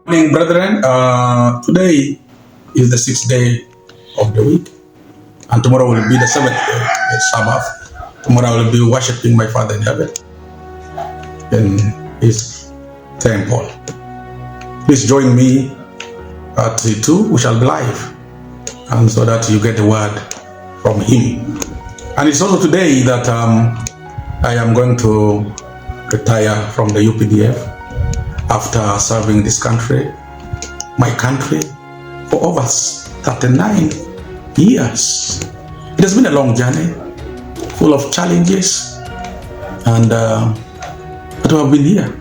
Good morning, brethren. Today is the 6th day of the week, and tomorrow will be the 7th day, the Sabbath. Tomorrow I will be worshiping my Father in heaven in His temple. Please join me at 2. We shall be live, and so that you get the word from Him. And it's also today that I am going to retire from the UPDF after serving this country, my country, for over 39 years. It has been a long journey, full of challenges, and but we have been here.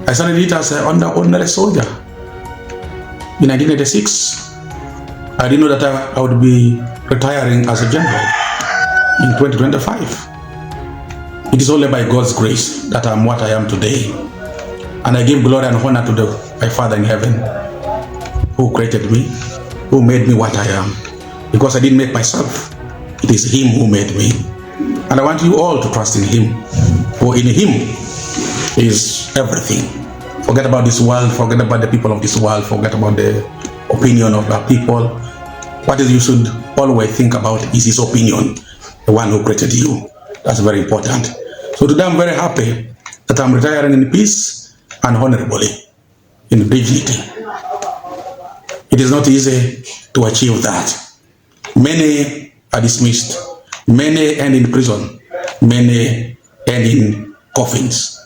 I started it as an ordinary soldier in 1986. I didn't know that I would be retiring as a general in 2025. It is only by God's grace that I am what I am today. And I give glory and honor to my Father in heaven, who created me, who made me what I am. Because I didn't make myself. It is Him who made me. And I want you all to trust in Him. For in Him is everything. Forget about this world, forget about the people of this world, forget about the opinion of the people. What is you should always think about is His opinion, the one who created you. That's very important. So today I'm very happy that I'm retiring in peace and honorably, in dignity. It is not easy to achieve that. Many are dismissed, many end in prison, many end in coffins.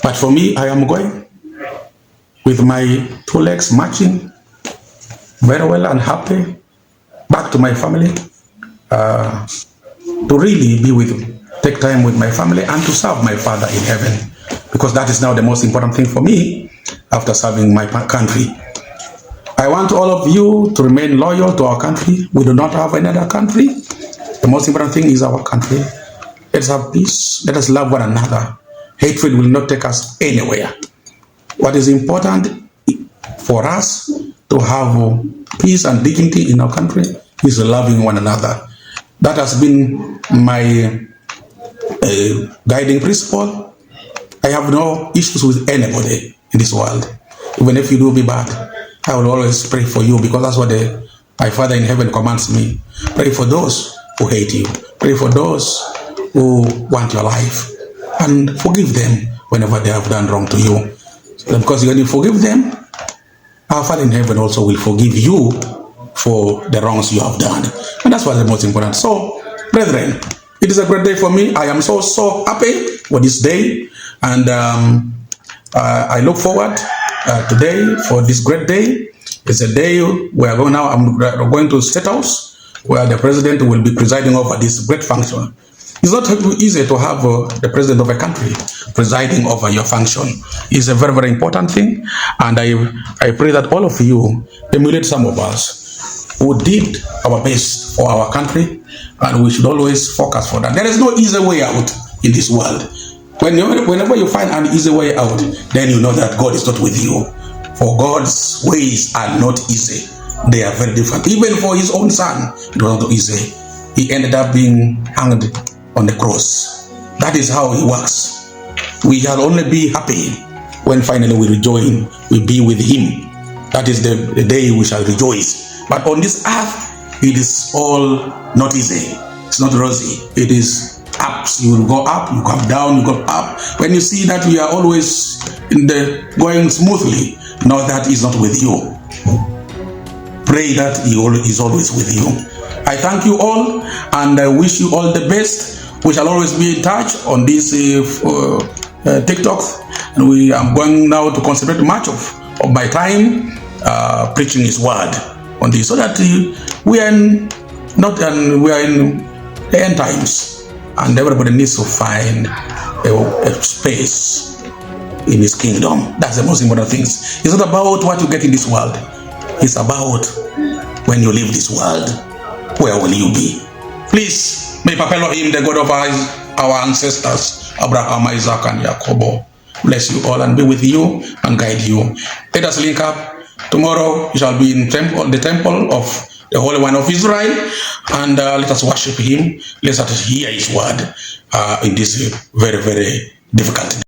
But for me, I am going with my 2 legs marching very well and happy back to my family, to really take time with my family and to serve my Father in heaven. Because that is now the most important thing for me after serving my country. I want all of you to remain loyal to our country. We do not have another country. The most important thing is our country. Let's have peace. Let us love one another. Hatred will not take us anywhere. What is important for us to have peace and dignity in our country is loving one another. That has been my guiding principle. I have no issues with anybody in this world. Even if you do me bad, I will always pray for you, because that's what my Father in heaven commands me. Pray for those who hate you. Pray for those who want your life. And forgive them whenever they have done wrong to you. Because when you forgive them, our Father in heaven also will forgive you for the wrongs you have done. And that's what's the most important. So, brethren, it is a great day for me. I am so happy for this day. And I look forward today for this great day. It's a day we are going now. I'm going to State House, where the president will be presiding over this great function. It's not easy to have the president of a country presiding over your function. It's a very, very important thing. And I pray that all of you emulate some of us who did our best for our country, and we should always focus for that. There is no easy way out in this world. Whenever you find an easy way out, then you know that God is not with you. For God's ways are not easy. They are very different. Even for His own Son, it was not easy. He ended up being hanged on the cross. That is how He works. We shall only be happy when finally we rejoin, we be with Him. That is the day we shall rejoice. But on this earth, it is all not easy. It's not rosy. It is ups. You will go up, you come down, you go up. When you see that we are always going smoothly, know that is not with you. Pray that He is always with you. I thank you all, and I wish you all the best. We shall always be in touch on this TikTok, and we are going now to concentrate much of my time preaching His word on this, so that we are in the end times. And everybody needs to find a space in His kingdom. That's the most important thing. It's not about what you get in this world. It's about when you leave this world, where will you be? Please, may Papa Elohim, the God of our ancestors, Abraham, Isaac, and Jacob, bless you all and be with you and guide you. Let us link up. Tomorrow we shall be in the temple of the Holy One of Israel, and let us worship Him. Let us hear His word in this very, very difficult day.